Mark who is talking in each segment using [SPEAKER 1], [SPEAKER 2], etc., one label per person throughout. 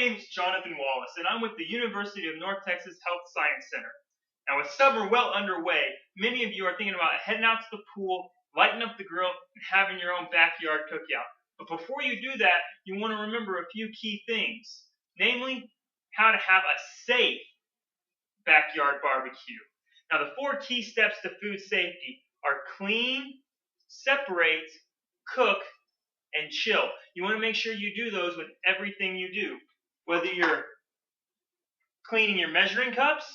[SPEAKER 1] name is Jonathan Wallace, and I'm with the University of North Texas Health Science Center. Now, with summer well underway, many of you are thinking about heading out to the pool, lighting up the grill, and having your own backyard cookout. But before you do that, you want to remember a few key things, namely, how to have a safe backyard barbecue. Now, the 4 key steps to food safety are clean, separate, cook, and chill. You want to make sure you do those with everything you do. Whether you're cleaning your measuring cups,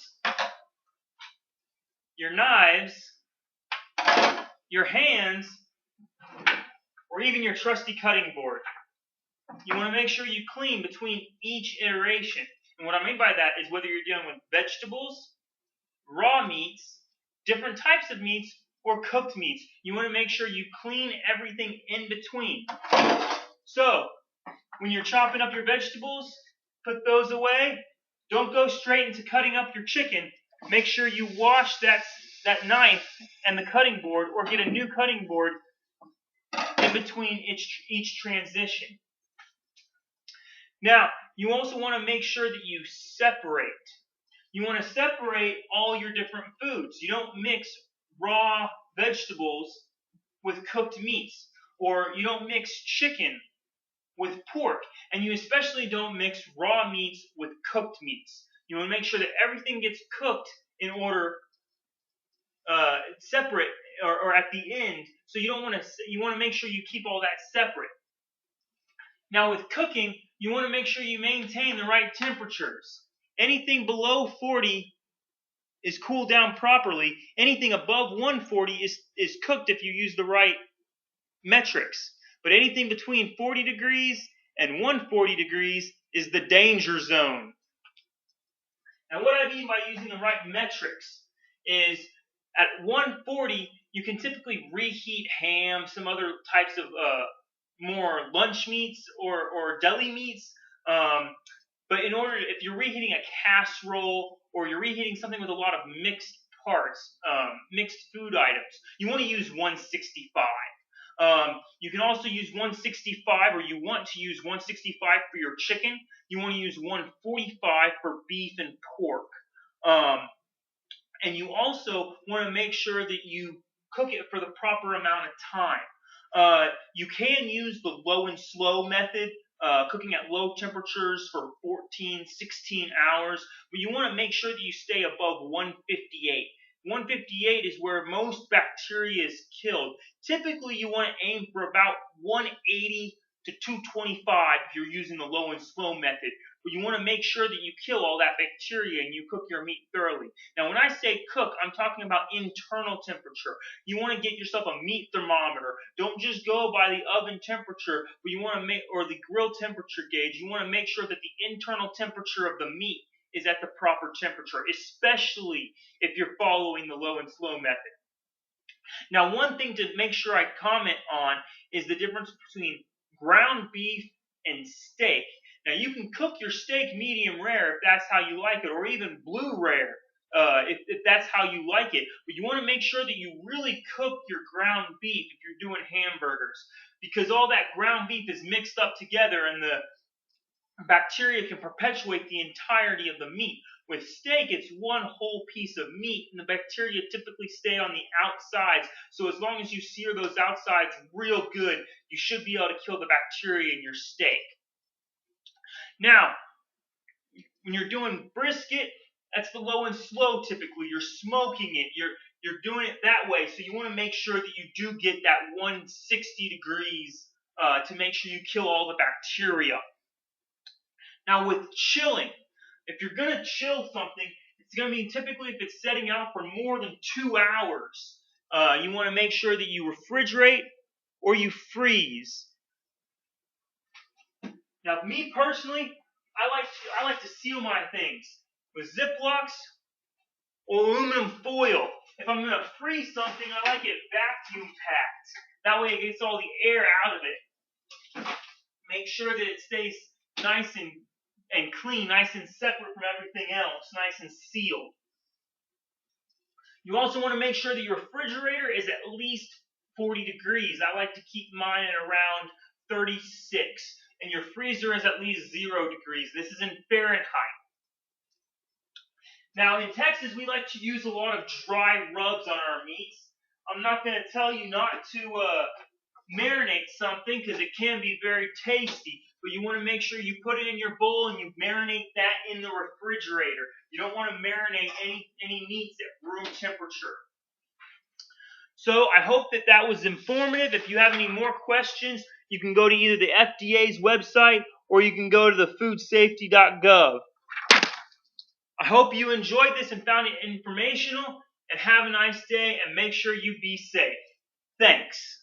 [SPEAKER 1] your knives, your hands, or even your trusty cutting board. You want to make sure you clean between each iteration. And what I mean by that is whether you're dealing with vegetables, raw meats, different types of meats, or cooked meats. You want to make sure you clean everything in between. So, when you're chopping up your vegetables, put those away. Don't go straight into cutting up your chicken. Make sure you wash that knife and the cutting board, or get a new cutting board in between each transition. Now, you also want to make sure that you separate. You want to separate all your different foods. You don't mix raw vegetables with cooked meats, or you don't mix chicken with pork, and you especially don't mix raw meats with cooked meats. You want to make sure that everything gets cooked in order separate, or at the end. So you want to make sure you keep all that separate. Now, with cooking, you want to make sure you maintain the right temperatures. Anything below 40 is cooled down properly. Anything above 140 is cooked if you use the right metrics. But anything between 40 degrees and 140 degrees is the danger zone. Now, what I mean by using the right metrics is at 140, you can typically reheat ham, some other types of more lunch meats or deli meats. But if you're reheating a casserole, or you're reheating something with a lot of mixed parts, mixed food items, you want to use 165. You can also use 165, or you want to use 165 for your chicken. You want to use 145 for beef and pork. And you also want to make sure that you cook it for the proper amount of time. You can use the low and slow method, cooking at low temperatures for 14, 16 hours, but you want to make sure that you stay above 158. 158 is where most bacteria is killed. Typically, you want to aim for about 180 to 225 if you're using the low and slow method. But you want to make sure that you kill all that bacteria and you cook your meat thoroughly. Now, when I say cook, I'm talking about internal temperature. You want to get yourself a meat thermometer. Don't just go by the oven temperature, but you want to or the grill temperature gauge. You want to make sure that the internal temperature of the meat is at the proper temperature, especially if you're following the low and slow method. Now, one thing to make sure I comment on is the difference between ground beef and steak. Now, you can cook your steak medium rare if that's how you like it, or even blue rare if that's how you like it. But you want to make sure that you really cook your ground beef if you're doing hamburgers, because all that ground beef is mixed up together, and the bacteria can perpetuate the entirety of the meat. With steak, it's one whole piece of meat, and the bacteria typically stay on the outsides. So as long as you sear those outsides real good, you should be able to kill the bacteria in your steak. Now, when you're doing brisket, that's the low and slow typically. You're smoking it. You're doing it that way. So you want to make sure that you do get that 160 degrees to make sure you kill all the bacteria. Now, with chilling, if you're going to chill something, it's going to be typically if it's setting out for more than 2 hours. You want to make sure that you refrigerate or you freeze. Now, me personally, I like to seal my things with Ziplocs or aluminum foil. If I'm going to freeze something, I like it vacuum packed. That way it gets all the air out of it. Make sure that it stays nice and clean, nice and separate from everything else, nice and sealed. You also want to make sure that your refrigerator is at least 40 degrees. I like to keep mine at around 36. and your freezer is at least 0 degrees. This is in Fahrenheit. Now, in Texas, we like to use a lot of dry rubs on our meats. I'm not going to tell you not to marinate something because it can be very tasty, but you want to make sure you put it in your bowl and you marinate that in the refrigerator. You don't want to marinate any meats at room temperature. So I hope that was informative. If you have any more questions, you can go to either the FDA's website or you can go to the foodsafety.gov. I hope you enjoyed this and found it informational, and have a nice day, and make sure you be safe. Thanks.